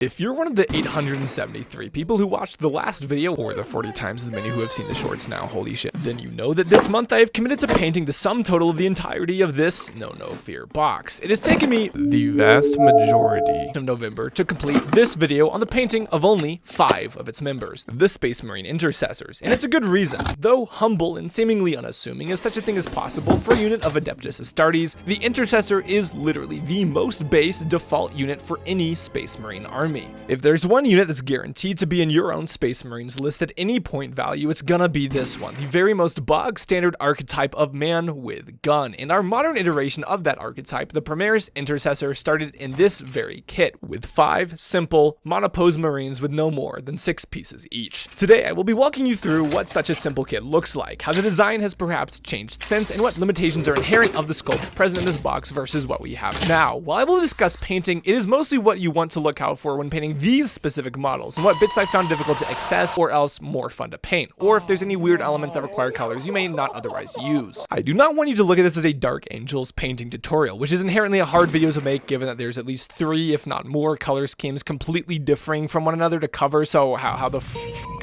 If you're one of the 873 people who watched the last video, or the 40 times as many who have seen the shorts now, holy shit, then you know that this month I have committed to painting the sum total of the entirety of this No Fear box. It has taken me the vast majority of November to complete this video on the painting of only 5 of its members, the Space Marine Intercessors, and it's a good reason. Though humble and seemingly unassuming as such a thing is possible for a unit of Adeptus Astartes, the Intercessor is literally the most base default unit for any Space Marine army. If there's one unit that's guaranteed to be in your own Space Marines list at any point value, it's gonna be this one, the very most bog standard archetype of man with gun. And our modern iteration of that archetype, the Primaris Intercessor, started in this very kit, with 5 simple monopose Marines with no more than 6 pieces each. Today I will be walking you through what such a simple kit looks like, how the design has perhaps changed since, and what limitations are inherent of the sculpts present in this box versus what we have now. While I will discuss painting, it is mostly what you want to look out for when painting these specific models, and what bits I found difficult to access or else more fun to paint, or if there's any weird elements that require colors you may not otherwise use. I do not want you to look at this as a Dark Angels painting tutorial, which is inherently a hard video to make given that there's at least 3, if not more, color schemes completely differing from one another to cover, so how the f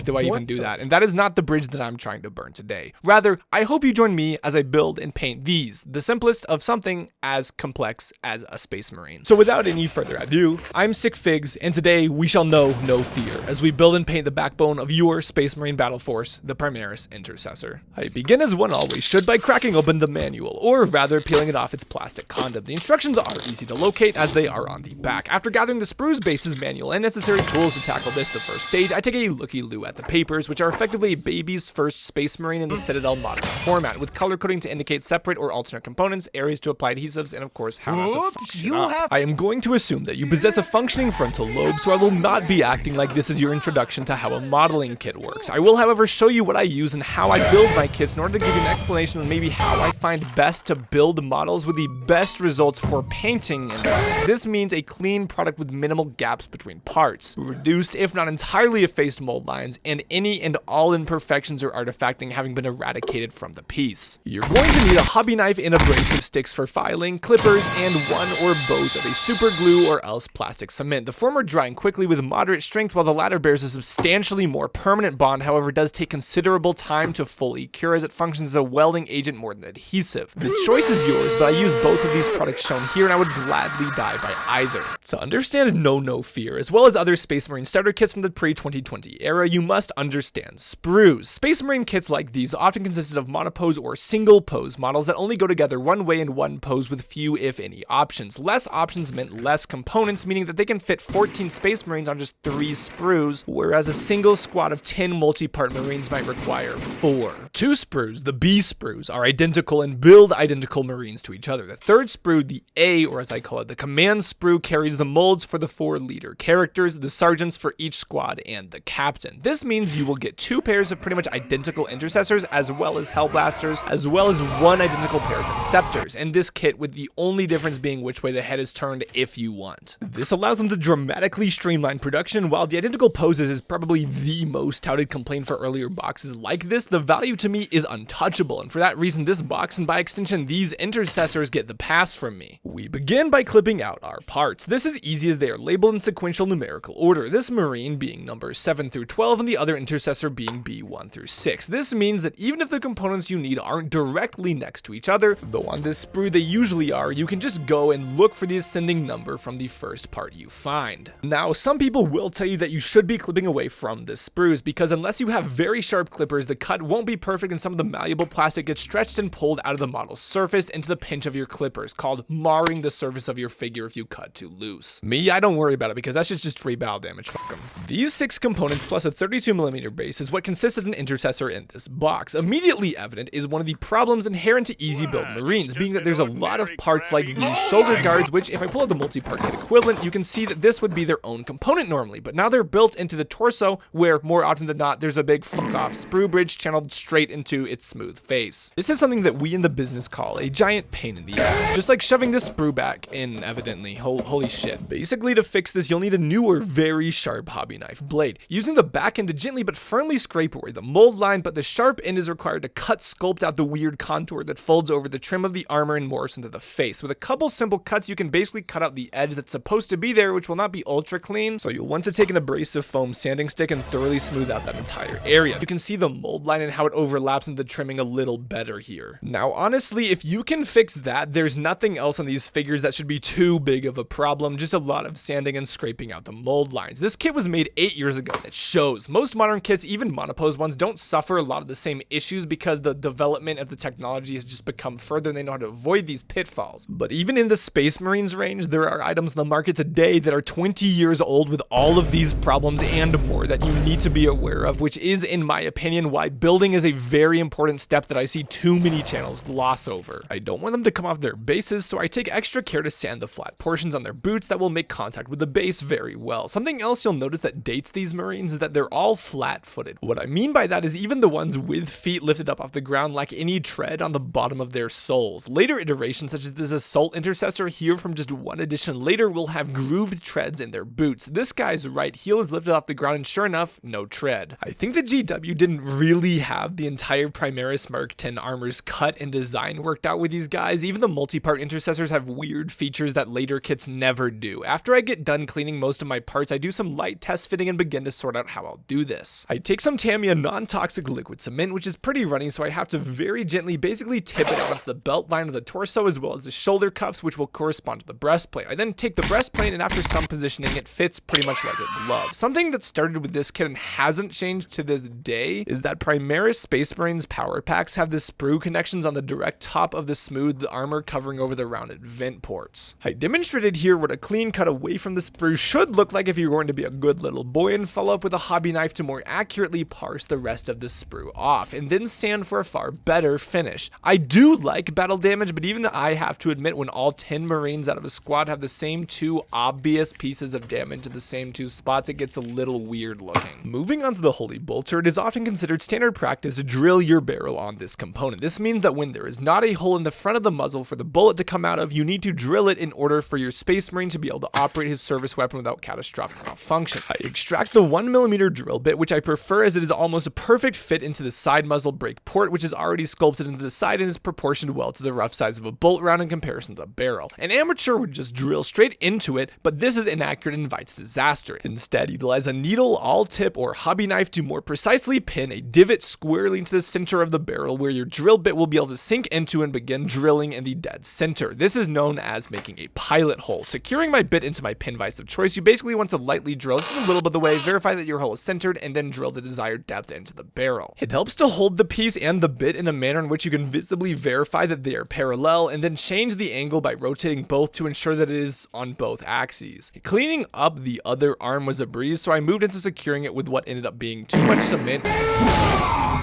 do I even do that? And that is not the bridge that I'm trying to burn today. Rather, I hope you join me as I build and paint these, the simplest of something as complex as a Space Marine. So without any further ado, I'm Sick Figs, and today we shall know no fear as we build and paint the backbone of your Space Marine battle force, the Primaris Intercessor. I begin as one always should by cracking open the manual, or rather peeling it off its plastic condom. The instructions are easy to locate as they are on the back. After gathering the sprue's bases manual and necessary tools to tackle this the first stage, I take a looky-loo at the papers, which are effectively a baby's first Space Marine in the Citadel modern format, with color coding to indicate separate or alternate components, areas to apply adhesives, and of course how not to function up. I am going to assume that you possess a functioning frontal lobe, so I will not be acting like this is your introduction to how a modeling kit works. I will, however, show you what I use and how I build my kits in order to give you an explanation on maybe how I find best to build models with the best results for painting. And this means a clean product with minimal gaps between parts, reduced if not entirely effaced mold lines, and any and all imperfections or artifacting having been eradicated from the piece. You're going to need a hobby knife and abrasive sticks for filing, clippers, and one or both of a super glue or else plastic cement, the former drying quickly with moderate strength while the latter bears a substantially more permanent bond. However, it does take considerable time to fully cure as it functions as a welding agent more than adhesive. The choice is yours, but I use both of these products shown here and I would gladly die by either. To understand No Fear, as well as other Space Marine starter kits from the pre-2020 era, you must understand sprues. Space Marine kits like these often consisted of monopose or single pose models that only go together one way in one pose with few if any options. Less options meant less components, meaning that they can fit 14 Space Marines on just 3 sprues, whereas a single squad of 10 multi-part Marines might require 4. 2 sprues, the B sprues, are identical and build identical Marines to each other. The third sprue, the A, or as I call it, the command sprue, carries the molds for the 4 leader characters, the sergeants for each squad, and the captain. This means you will get 2 pairs of pretty much identical intercessors, as well as hellblasters, as well as 1 identical pair of inceptors, and this kit with the only difference being which way the head is turned if you want. This allows them to dramatically streamline production. While the identical poses is probably the most touted complaint for earlier boxes like this, the value to me is untouchable, and for that reason this box, and by extension these intercessors, get the pass from me. We begin by clipping out our parts. This is easy as they are labeled in sequential numerical order, this Marine being numbers 7 through 12 and the other intercessor being B1 through 6. This means that even if the components you need aren't directly next to each other, though on this sprue they usually are, you can just go and look for the ascending number from the first part you find. Now, some people will tell you that you should be clipping away from the sprues because unless you have very sharp clippers, the cut won't be perfect and some of the malleable plastic gets stretched and pulled out of the model's surface into the pinch of your clippers, called marring the surface of your figure if you cut too loose. Me, I don't worry about it because that's just free battle damage. Fuck them. These 6 components plus a 32mm base is what consists as an intercessor in this box. Immediately evident is one of the problems inherent to easy build Marines, being that there's a lot of parts like these shoulder guards, which if I pull out the multi-part kit equivalent, you can see that this would be their own component normally, but now they're built into the torso where more often than not there's a big fuck off sprue bridge channeled straight into its smooth face. This is something that we in the business call a giant pain in the ass, just like shoving this sprue back in evidently. Holy shit. Basically to fix this you'll need a newer very sharp hobby knife blade. Using the back end to gently but firmly scrape away the mold line, but the sharp end is required to sculpt out the weird contour that folds over the trim of the armor and morphs into the face. With a couple simple cuts, you can basically cut out the edge that's supposed to be there, which will not be ultra clean, so you'll want to take an abrasive foam sanding stick and thoroughly smooth out that entire area. You can see the mold line and how it overlaps into the trimming a little better here. Now, honestly, if you can fix that, there's nothing else on these figures that should be too big of a problem, just a lot of sanding and scraping out the mold lines. This kit was made 8 years ago. It shows. Most modern kits, even monopose ones, don't suffer a lot of the same issues because the development of the technology has just become further and they know how to avoid these pitfalls. But even in the Space Marines range, there are items in the market today that are 20 years old with all of these problems and more that you need to be aware of, which is, in my opinion, why building is a very important step that I see too many channels gloss over. I don't want them to come off their bases, so I take extra care to sand the flat portions on their boots that will make contact with the base very well. Something else you'll notice that dates these Marines is that they're all flat-footed. What I mean by that is even the ones with feet lifted up off the ground lack any tread on the bottom of their soles. Later iterations such as this Assault Intercessor here from just one edition later will have grooved treads in their boots. This guy's right heel is lifted off the ground and sure enough, no tread. I think the GW didn't really have the entire Primaris Mark 10 armors cut and design worked out with these guys. Even the multi-part intercessors have weird features that later kits never do. After I get done cleaning most of my parts, I do some light test fitting and begin to sort out how I'll do this. I take some Tamiya non-toxic liquid cement, which is pretty runny, so I have to very gently basically tip it out onto the belt line of the torso as well as the shoulder cuffs, which will correspond to the breastplate. I then take the breastplate and after some positioning, it fits pretty much like a glove. Something that started with this kit and hasn't changed to this day is that Primaris Space Marines power packs have the sprue connections on the direct top of the smooth armor covering over the rounded vent ports. I demonstrated here what a clean cut away from the sprue should look like if you're going to be a good little boy, and follow up with a hobby knife to more accurately parse the rest of the sprue off, and then sand for a far better finish. I do like battle damage, but even I have to admit when all 10 Marines out of a squad have the same 2 obvious pieces of damage to the same 2 spots, it gets a little weird looking. Moving on to the Holy Bolter, it is often considered standard practice to drill your barrel on this component. This means that when there is not a hole in the front of the muzzle for the bullet to come out of, you need to drill it in order for your Space Marine to be able to operate his service weapon without catastrophic malfunction. I extract the 1mm drill bit, which I prefer as it is almost a perfect fit into the side muzzle brake port, which is already sculpted into the side and is proportioned well to the rough size of a bolt round in comparison to the barrel. An amateur would just drill straight into it, but this is inaccurate and invites disaster. Instead, utilize a needle, awl tip, or hobby knife to more precisely pin a divot squarely into the center of the barrel where your drill bit will be able to sink into and begin drilling in the dead center. This is known as making a pilot hole. Securing my bit into my pin vise of choice, you basically want to lightly drill just a little bit of the way, verify that your hole is centered, and then drill the desired depth into the barrel. It helps to hold the piece and the bit in a manner in which you can visibly verify that they are parallel, and then change the angle by rotating both to ensure that it is on both axes. Cleaning up the other arm was a breeze, so I moved into securing it with what ended up being too much cement.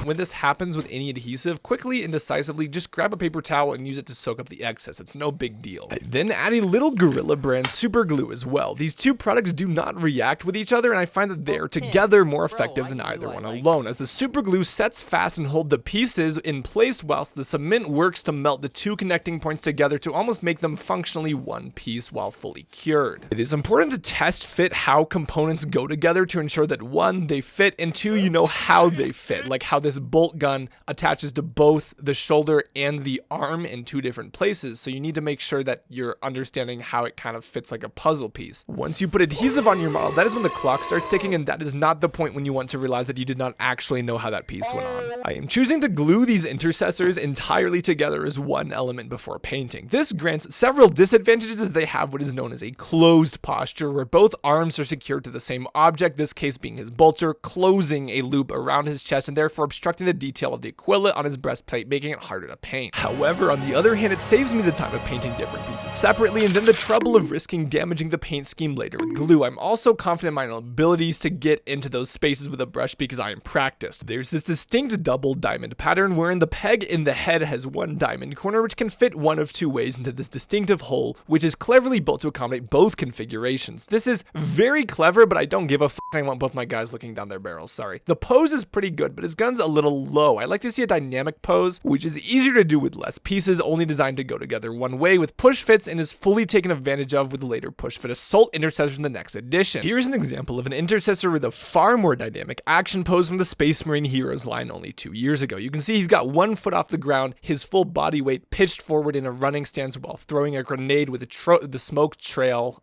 When this happens with any adhesive, quickly and decisively just grab a paper towel and use it to soak up the excess. It's no big deal. I then add a little Gorilla brand super glue as well. These two products do not react with each other, and I find that they are together more effective than either one alone, as the super glue sets fast and hold the pieces in place whilst the cement works to melt the two connecting points together to almost make them functionally one piece while fully cured. It is important to test fit how components go together to ensure that 1, they fit, and 2, you know how they fit, like how this bolt gun attaches to both the shoulder and the arm in 2 different places, so you need to make sure that you're understanding how it kind of fits like a puzzle piece. Once you put adhesive on your model, that is when the clock starts ticking, and that is not the point when you want to realize that you did not actually know how that piece went on. I am choosing to glue these intercessors entirely together as one element before painting. This grants several disadvantages as they have what is known as a closed posture, where both arms are secured to the same object, this case being his bolter, closing a loop around his chest and therefore obstructing the detail of the aquila on his breastplate, making it harder to paint. However, on the other hand, it saves me the time of painting different pieces separately and then the trouble of risking damaging the paint scheme later with glue. I'm also confident in my own abilities to get into those spaces with a brush because I am practiced. There's this distinct double diamond pattern wherein the peg in the head has one diamond corner which can fit one of 2 ways into this distinctive hole, which is cleverly built to accommodate both configurations. This is very clever, but I don't give a f***. I want both my guys looking down their barrels, sorry. The pose is pretty good, but his gun's a little low. I like to see a dynamic pose, which is easier to do with less pieces, only designed to go together one way with push fits, and is fully taken advantage of with the later push fit assault intercessors in the next edition. Here's an example of an intercessor with a far far more dynamic action pose from the Space Marine Heroes line only 2 years ago. You can see he's got 1 foot off the ground, his full body weight pitched forward in a running stance while throwing a grenade with the smoke trail.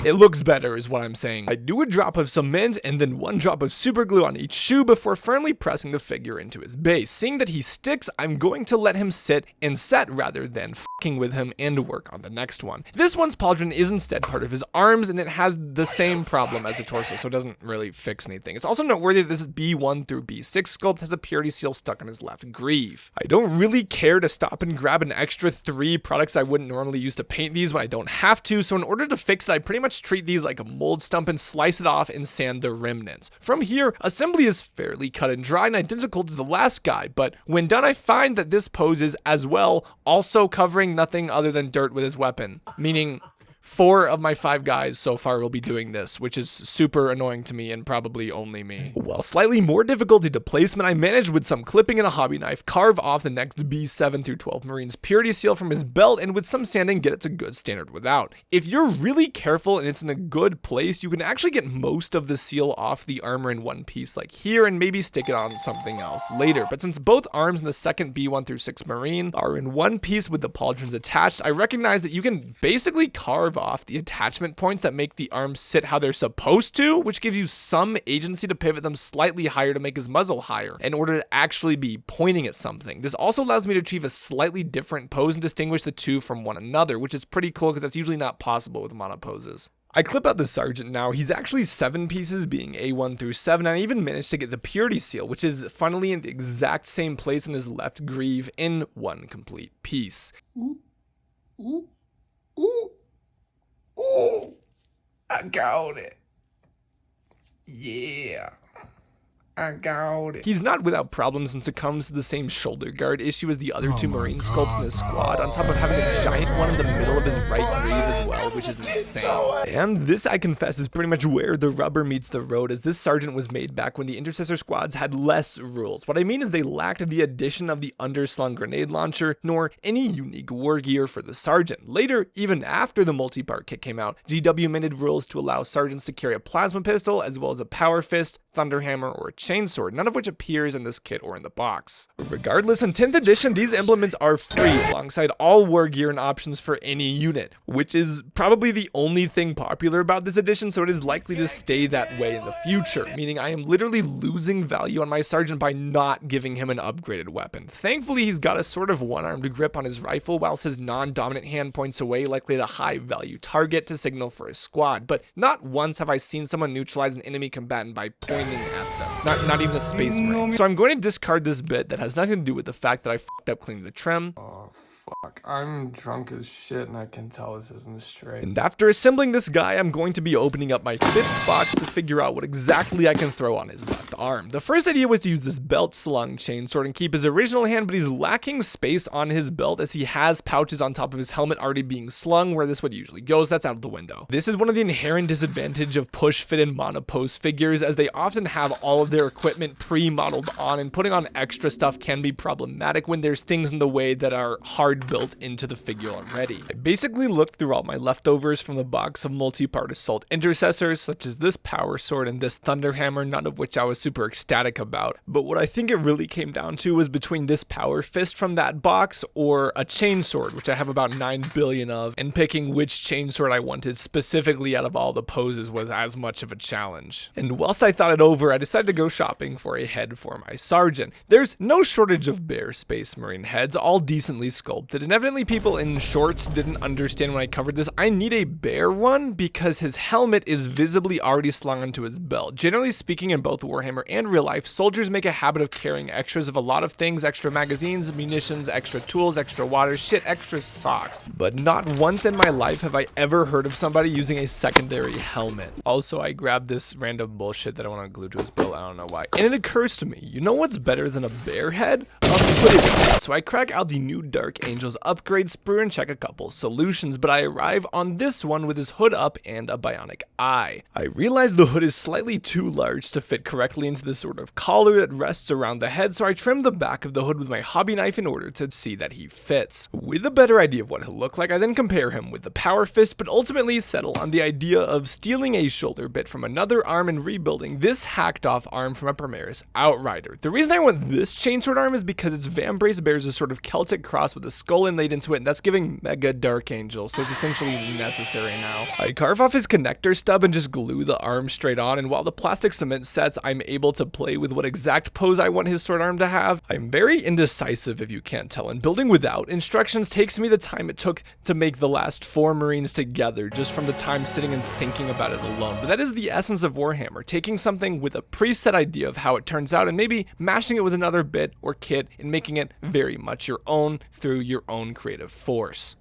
It looks better is what I'm saying. I do a drop of cement and then 1 drop of super glue on each shoe before firmly pressing the figure into his base. Seeing that he sticks, I'm going to let him sit and set rather than fucking with him and work on the next one. This one's pauldron is instead part of his arms and it has the same problem as the torso, so it doesn't really fix anything. It's also noteworthy that this B1 through B6 sculpt has a purity seal stuck on his left greave. I don't really care to stop and grab an extra 3 products I wouldn't normally use to paint these when I don't have to, so in order to fix it, I pretty much treat these like a mold stump and slice it off and sand the remnants. From here, assembly is fairly cut and dry and identical to the last guy, but when done, I find that this pose is as well also covering nothing other than dirt with his weapon, meaning 4 of my 5 guys so far will be doing this, which is super annoying to me and probably only me. While slightly more difficult to placement, I managed with some clipping and a hobby knife carve off the next B7 through 12 Marines purity seal from his belt and with some sanding get it to good standard without. If you're really careful and it's in a good place, you can actually get most of the seal off the armor in one piece like here and maybe stick it on something else later. But since both arms in the second B1 through 6 Marine are in one piece with the pauldrons attached, I recognize that you can basically carve off the attachment points that make the arms sit how they're supposed to, which gives you some agency to pivot them slightly higher to make his muzzle higher in order to actually be pointing at something. This also allows me to achieve a slightly different pose and distinguish the two from one another, which is pretty cool because that's usually not possible with mono poses. I clip out the sergeant now. He's actually 7 pieces, being A1 through 7, and I even managed to get the purity seal, which is funnily in the exact same place in his left greave in one complete piece. Ooh, ooh, ooh. Oh, I got it. Yeah, I got it. He's not without problems and succumbs to the same shoulder guard issue as the other 2 Marine sculpts in his squad, on top of having a giant one in the middle of his right greave as well, which is insane. And this, I confess, is pretty much where the rubber meets the road, as this sergeant was made back when the intercessor squads had less rules. What I mean is they lacked the addition of the underslung grenade launcher, nor any unique war gear for the sergeant. Later, even after the multi-part kit came out, GW amended rules to allow sergeants to carry a plasma pistol, as well as a power fist, thunderhammer, or a chainsword, none of which appears in this kit or in the box. Regardless, in 10th edition, these implements are free alongside all war gear and options for any unit, which is probably the only thing popular about this edition, so it is likely to stay that way in the future, meaning I am literally losing value on my sergeant by not giving him an upgraded weapon. Thankfully, he's got a sort of one-armed grip on his rifle, whilst his non-dominant hand points away, likely at a high-value target to signal for his squad, but not once have I seen someone neutralize an enemy combatant by pointing at them. Not even a space marine. So I'm going to discard this bit that has nothing to do with the fact that I fucked up cleaning the trim. Oh, fuck. I'm drunk as shit and I can tell this isn't straight. And after assembling this guy, I'm going to be opening up my fits box to figure out what exactly I can throw on his left arm. The first idea was to use this belt slung chainsword and keep his original hand, but he's lacking space on his belt as he has pouches on top of his helmet already being slung where this would usually go, so that's out of the window. This is one of the inherent disadvantage of push fit and monopose figures, as they often have all of their equipment pre-modeled on, and putting on extra stuff can be problematic when there's things in the way that are hard built into the figure already. I basically looked through all my leftovers from the box of multi-part assault intercessors, such as this power sword and this thunderhammer, none of which I was super ecstatic about, but what I think it really came down to was between this power fist from that box or a chainsword, which I have about 9 billion of, and picking which chainsword I wanted specifically out of all the poses was as much of a challenge. And whilst I thought it over, I decided to go shopping for a head for my sergeant. There's no shortage of bear Space Marine heads, all decently sculpted, and evidently people in shorts didn't understand when I covered this. I need a bear one because his helmet is visibly already slung onto his belt. Generally speaking, in both Warhammer and real life, soldiers make a habit of carrying extras of a lot of things: extra magazines, munitions, extra tools, extra water, shit, extra socks. But not once in my life have I ever heard of somebody using a secondary helmet. Also, I grabbed this random bullshit that I want to glue to his belt, I don't know why. And it occurs to me, you know what's better than a bear head? A hooded head. So I crack out the new Dark Angel's upgrade sprue and check a couple solutions, but I arrive on this one with his hood up and a bionic eye. I realize the hood is slightly too large to fit correctly into the sort of collar that rests around the head, so I trim the back of the hood with my hobby knife in order to see that he fits. With a better idea of what he'll look like, I then compare him with the power fist, but ultimately settle on the idea of stealing a shoulder bit from another arm and rebuilding this hacked off arm from a Primaris Outrider. The reason I want this chainsword arm is because its vambrace bears a sort of Celtic cross with a skull inlaid into it, and that's giving Mega Dark Angel, so it's essentially necessary now. I carve off his connector stub and just glue the arm straight on, and while the plastic cement sets, I'm able to play with what exact pose I want his sword arm to have. I'm very indecisive, if you can't tell, and building without instructions takes me the time it took to make the last 4 Marines together, just from the time sitting and thinking about it alone. But that is the essence of Warhammer, taking something with a preset idea of how it turns out and maybe mashing it with another bit or kit and making it very much your own through your own creative force.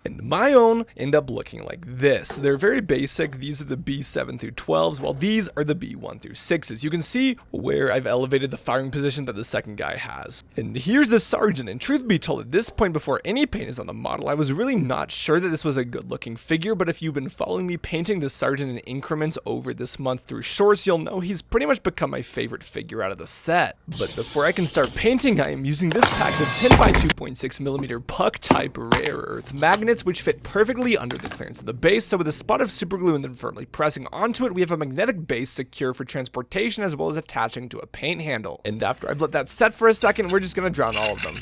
And my own end up looking like this. They're very basic. These are the B7 through 12s, while these are the B1 through 6s. You can see where I've elevated the firing position that the second guy has. And here's the sergeant, and truth be told, at this point before any paint is on the model, I was really not sure that this was a good looking figure, but if you've been following me painting the sergeant in increments over this month through shorts, you'll know he's pretty much become my favorite figure out of the set. But before I can start painting, I am using this pack of 10 by 2.6mm puck type rare earth magnets, which fit perfectly under the clearance of the base. So with a spot of super glue and then firmly pressing onto it, we have a magnetic base secure for transportation as well as attaching to a paint handle. And after I've let that set for a second, we're just gonna drown all of them.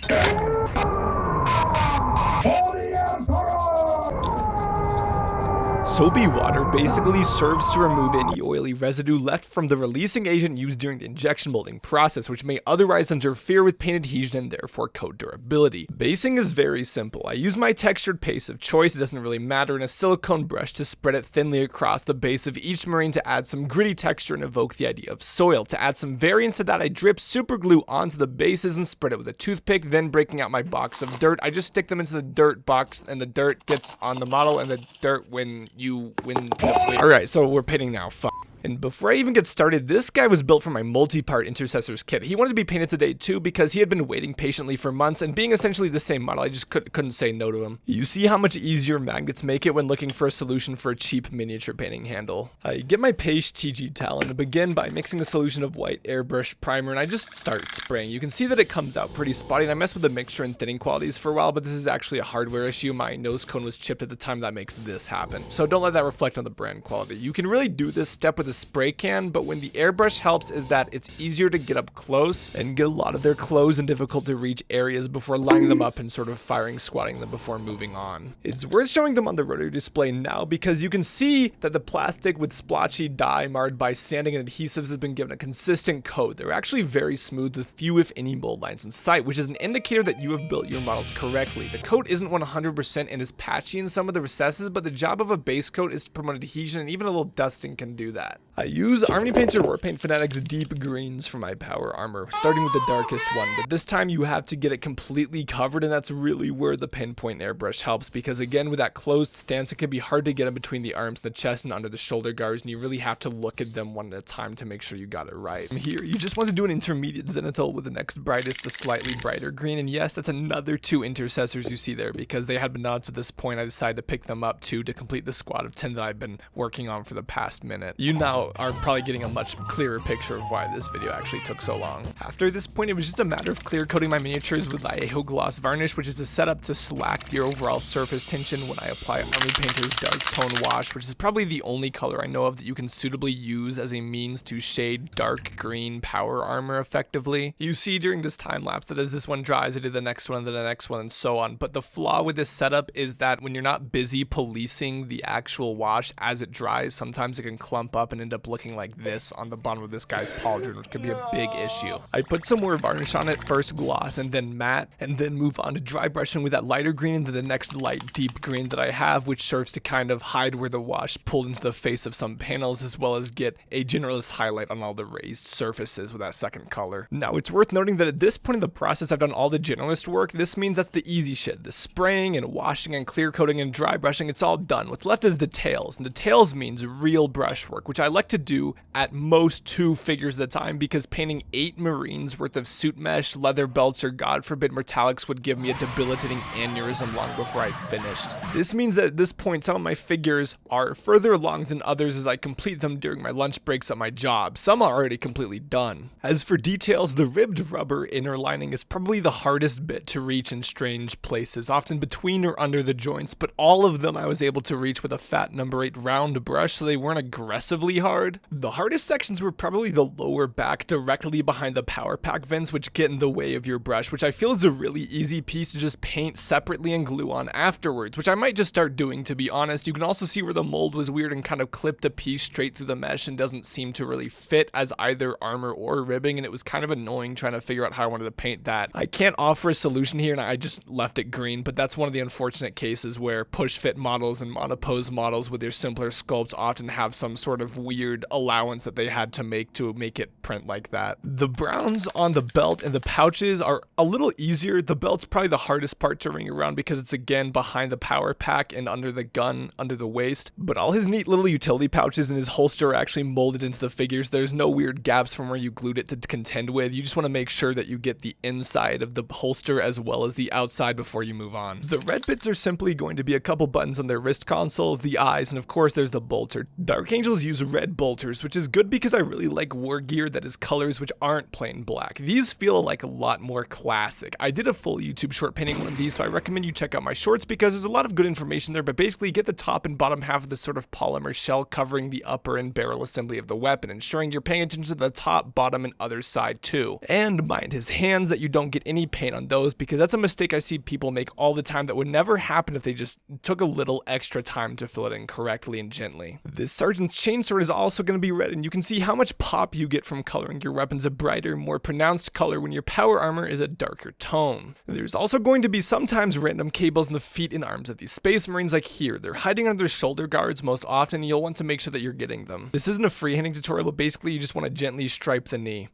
Soapy water basically serves to remove any oily residue left from the releasing agent used during the injection molding process, which may otherwise interfere with paint adhesion and therefore coat durability. Basing is very simple. I use my textured paste of choice, it doesn't really matter, and a silicone brush to spread it thinly across the base of each Marine to add some gritty texture and evoke the idea of soil. To add some variance to that, I drip super glue onto the bases and spread it with a toothpick, then breaking out my box of dirt, I just stick them into the dirt box and the dirt gets on the model and the dirt when you win. Alright, so we're painting now. Fuck. And before I even get started, this guy was built for my multi-part Intercessors kit. He wanted to be painted today too because he had been waiting patiently for months, and being essentially the same model, I just couldn't say no to him. You see how much easier magnets make it when looking for a solution for a cheap miniature painting handle. I get my paste TG Talon and begin by mixing a solution of white airbrush primer, and I just start spraying. You can see that it comes out pretty spotty, and I messed with the mixture and thinning qualities for a while, but this is actually a hardware issue. My nose cone was chipped at the time that makes this happen. So don't let that reflect on the brand quality. You can really do this step with a spray can, but when the airbrush helps is that it's easier to get up close and get a lot of their close and difficult to reach areas before lining them up and sort of squatting them before moving on. It's worth showing them on the rotary display now because you can see that the plastic with splotchy dye marred by sanding and adhesives has been given a consistent coat. They're actually very smooth with few if any mold lines in sight, which is an indicator that you have built your models correctly. The coat isn't 100% and is patchy in some of the recesses, but the job of a base coat is to promote adhesion, and even a little dusting can do that. I use Army Painter Warpaint Fanatics deep greens for my power armor, starting with the darkest one, but this time you have to get it completely covered, and that's really where the pinpoint airbrush helps, because again, with that closed stance, it can be hard to get in between the arms, the chest, and under the shoulder guards, and you really have to look at them one at a time to make sure you got it right. From here, you just want to do an intermediate zenithal with the next brightest, the slightly brighter green, and yes, that's another 2 intercessors you see there, because they had been nods at this point. I decided to pick them up too to complete the squad of 10 that I've been working on for the past minute. You now are probably getting a much clearer picture of why this video actually took so long. After this point, it was just a matter of clear coating my miniatures with Vallejo gloss varnish, which is a setup to slack the overall surface tension when I apply Army Painter's dark tone wash, which is probably the only color I know of that you can suitably use as a means to shade dark green power armor effectively. You see during this time lapse that as this one dries, I did the next one, then the next one, and so on. But the flaw with this setup is that when you're not busy policing the actual wash as it dries, sometimes it can clump up and end up looking like this on the bottom of this guy's pauldron, which could be a big issue. I put some more varnish on it, first gloss and then matte, and then move on to dry brushing with that lighter green and then the next light deep green that I have, which serves to kind of hide where the wash pulled into the face of some panels, as well as get a generalist highlight on all the raised surfaces with that second color. Now, it's worth noting that at this point in the process, I've done all the generalist work. This means that's the easy shit. The spraying and washing and clear coating and dry brushing, it's all done. What's left is details, and details means real brush work, which I like to do at most 2 figures at a time because painting 8 Marines worth of suit mesh, leather belts, or God forbid metallics would give me a debilitating aneurysm long before I finished. This means that at this point some of my figures are further along than others as I complete them during my lunch breaks at my job. Some are already completely done. As for details, the ribbed rubber inner lining is probably the hardest bit to reach in strange places, often between or under the joints, but all of them I was able to reach with a fat number 8 round brush, so they weren't aggressively hard. The hardest sections were probably the lower back directly behind the power pack vents, which get in the way of your brush, which I feel is a really easy piece to just paint separately and glue on afterwards, which I might just start doing, to be honest. You can also see where the mold was weird and kind of clipped a piece straight through the mesh and doesn't seem to really fit as either armor or ribbing, and it was kind of annoying trying to figure out how I wanted to paint that. I can't offer a solution here and I just left it green, but that's one of the unfortunate cases where push fit models and monopose models with their simpler sculpts often have some sort of weird allowance that they had to make it print like that. The browns on the belt and the pouches are a little easier. The belt's probably the hardest part to ring around because it's again behind the power pack and under the gun, under the waist, but all his neat little utility pouches and his holster are actually molded into the figures. There's no weird gaps from where you glued it to contend with. You just want to make sure that you get the inside of the holster as well as the outside before you move on. The red bits are simply going to be a couple buttons on their wrist consoles, the eyes, and of course there's the bolter. Dark Angels use red bolters, which is good because I really like war gear that is colors which aren't plain black. These feel like a lot more classic. I did a full YouTube short painting one of these, so I recommend you check out my shorts because there's a lot of good information there, but basically you get the top and bottom half of this sort of polymer shell covering the upper and barrel assembly of the weapon, ensuring you're paying attention to the top, bottom, and other side too. And mind his hands that you don't get any paint on those because that's a mistake I see people make all the time that would never happen if they just took a little extra time to fill it in correctly and gently. This Sergeant's chainsword is also going to be red, and you can see how much pop you get from coloring your weapons a brighter, more pronounced color when your power armor is a darker tone. There's also going to be sometimes random cables in the feet and arms of these Space Marines like here. They're hiding under their shoulder guards most often, and you'll want to make sure that you're getting them. This isn't a freehanding tutorial, but basically you just want to gently stripe the knee.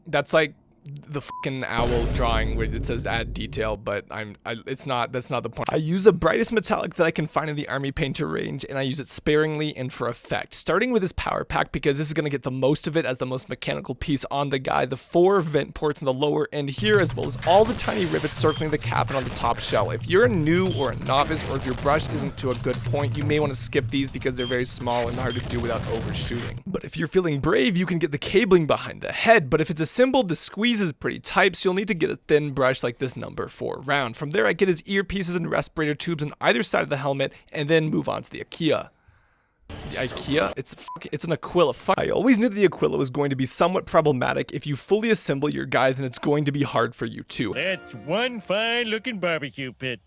That's like the fucking owl drawing where it says add detail, but that's not the point. I use the brightest metallic that I can find in the army painter range, and I use it sparingly and for effect. Starting with this power pack because this is going to get the most of it as the most mechanical piece on the guy. The 4 vent ports on the lower end here, as well as all the tiny rivets circling the cap and on the top shell. If you're a new or a novice, or if your brush isn't to a good point, you may want to skip these because they're very small and hard to do without overshooting. But if you're feeling brave, you can get the cabling behind the head, but if it's assembled, the squeeze is pretty tight, so you'll need to get a thin brush like this number 4 round. From there, I get his earpieces and respirator tubes on either side of the helmet, and then move on to the Aquila. The Aquila? It's an Aquila. I always knew that the Aquila was going to be somewhat problematic. If you fully assemble your guy, then it's going to be hard for you too. That's one fine-looking barbecue pit.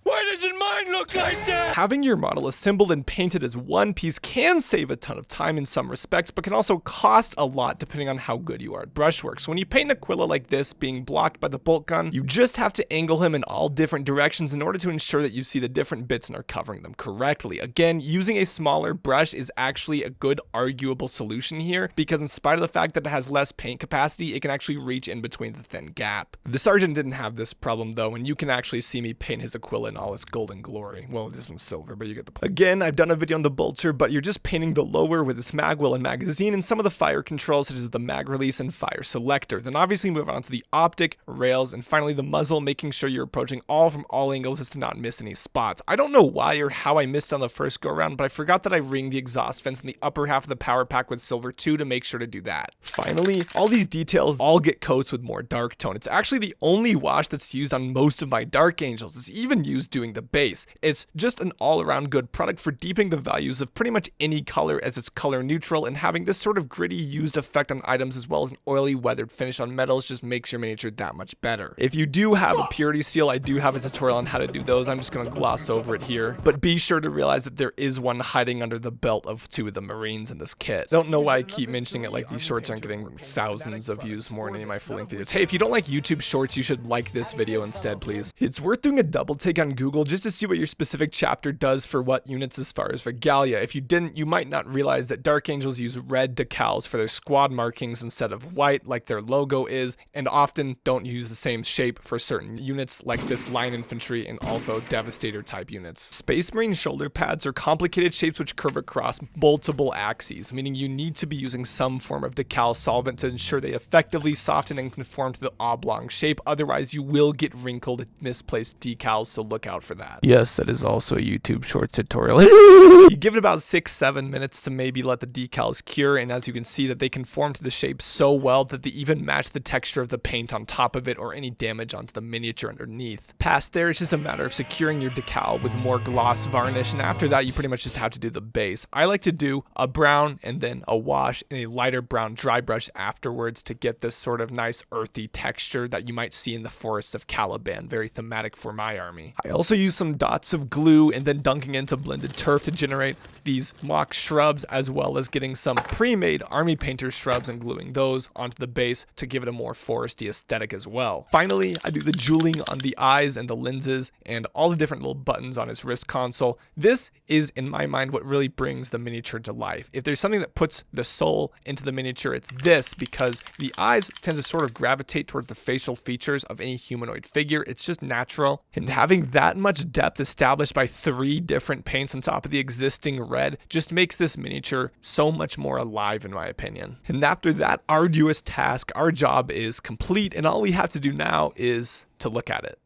Why doesn't mine look like that? Having your model assembled and painted as one piece can save a ton of time in some respects, but can also cost a lot depending on how good you are at brushwork. So when you paint an Aquila like this being blocked by the bolt gun, you just have to angle him in all different directions in order to ensure that you see the different bits and are covering them correctly. Again, using a smaller brush is actually a good arguable solution here, because in spite of the fact that it has less paint capacity, it can actually reach in between the thin gap. The Sergeant didn't have this problem though, and you can actually see me paint his Aquila in all its golden glory. Well, this one's silver, but you get the point. Again, I've done a video on the bolter, but you're just painting the lower with its mag wheel and magazine and some of the fire controls such as the mag release and fire selector. Then obviously move on to the optic, rails, and finally the muzzle, making sure you're approaching all from all angles as to not miss any spots. I don't know why or how I missed on the first go around, but I forgot that I ringed the exhaust vents in the upper half of the power pack with silver too to make sure to do that. Finally, all these details all get coats with more dark tone. It's actually the only wash that's used on most of my Dark Angels. It's even used doing the base. It's just an all-around good product for deepening the values of pretty much any color, as it's color neutral, and having this sort of gritty used effect on items as well as an oily weathered finish on metals just makes your miniature that much better. If you do have a purity seal, I do have a tutorial on how to do those. I'm just going to gloss over it here, but be sure to realize that there is one hiding under the belt of 2 of the Marines in this kit. I don't know why I keep mentioning it like these shorts aren't getting thousands of views more than any of my full-length videos. Hey, if you don't like YouTube shorts, you should like this video instead, please. It's worth doing a double take on on Google just to see what your specific chapter does for what units as far as regalia. If you didn't, you might not realize that Dark Angels use red decals for their squad markings instead of white like their logo is, and often don't use the same shape for certain units like this line infantry and also Devastator type units. Space Marine shoulder pads are complicated shapes which curve across multiple axes, meaning you need to be using some form of decal solvent to ensure they effectively soften and conform to the oblong shape, otherwise you will get wrinkled, misplaced decals, so look out for that. Yes, that is also a YouTube short tutorial. You give it about 6-7 minutes to maybe let the decals cure, and as you can see that they conform to the shape so well that they even match the texture of the paint on top of it or any damage onto the miniature underneath. Past there, it's just a matter of securing your decal with more gloss varnish, and after that you pretty much just have to do the base. I like to do a brown and then a wash and a lighter brown dry brush afterwards to get this sort of nice earthy texture that you might see in the forests of Caliban, very thematic for my army. I also use some dots of glue and then dunking into blended turf to generate these mock shrubs, as well as getting some pre-made army painter shrubs and gluing those onto the base to give it a more foresty aesthetic as well. Finally, I do the jeweling on the eyes and the lenses and all the different little buttons on his wrist console. This is, in my mind, what really brings the miniature to life. If there's something that puts the soul into the miniature, it's this, because the eyes tend to sort of gravitate towards the facial features of any humanoid figure. It's just natural, and having that much depth established by 3 different paints on top of the existing red just makes this miniature so much more alive, in my opinion. And after that arduous task, our job is complete, and all we have to do now is to look at it.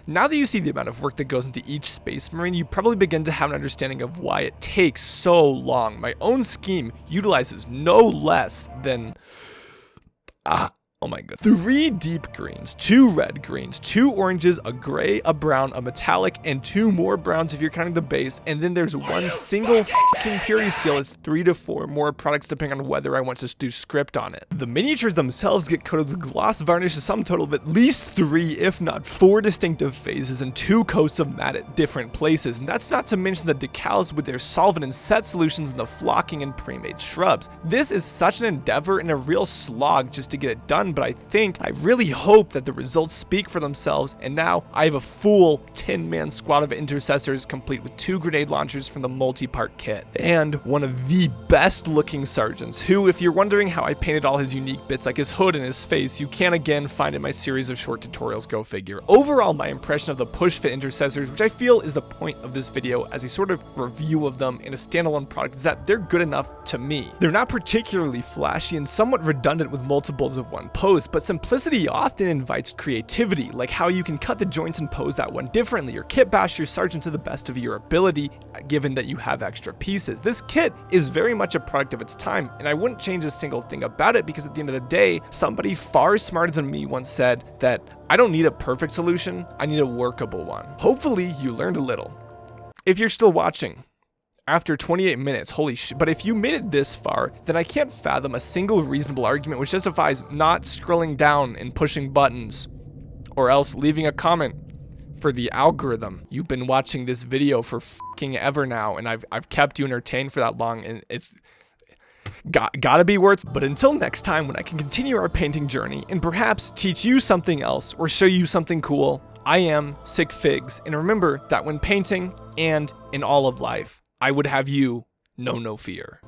Now that you see the amount of work that goes into each Space Marine, you probably begin to have an understanding of why it takes so long. My own scheme utilizes no less than oh my god. 3 deep greens, 2 red greens, 2 oranges, a gray, a brown, a metallic, and 2 more browns if you're counting the base, and then there's one single fucking purity seal. It's 3 to 4 more products depending on whether I want to do script on it. The miniatures themselves get coated with gloss varnish a sum total of at least 3, if not 4 distinctive phases and 2 coats of matte at different places, and that's not to mention the decals with their solvent and set solutions and the flocking and pre-made shrubs. This is such an endeavor and a real slog just to get it done, but I really hope that the results speak for themselves, and now I have a full 10-man squad of intercessors complete with 2 grenade launchers from the multi-part kit, and one of the best looking sergeants who, if you're wondering how I painted all his unique bits like his hood and his face, you can again find in my series of short tutorials, go figure. Overall, my impression of the push fit intercessors, which I feel is the point of this video as a sort of review of them in a standalone product, is that they're good enough to me. They're not particularly flashy and somewhat redundant with multiples of one pose, but simplicity often invites creativity, like how you can cut the joints and pose that one differently, or kit bash your sergeant to the best of your ability, given that you have extra pieces. This kit is very much a product of its time, and I wouldn't change a single thing about it, because at the end of the day, somebody far smarter than me once said that I don't need a perfect solution, I need a workable one. Hopefully you learned a little. If you're still watching, after 28 minutes, holy shit, but if you made it this far, then I can't fathom a single reasonable argument which justifies not scrolling down and pushing buttons, or else leaving a comment for the algorithm. You've been watching this video for fucking ever now, and I've kept you entertained for that long, and it's gotta be worth it. But until next time, when I can continue our painting journey and perhaps teach you something else or show you something cool, I am Sick Figs, and remember that when painting and in all of life, I would have you know no fear.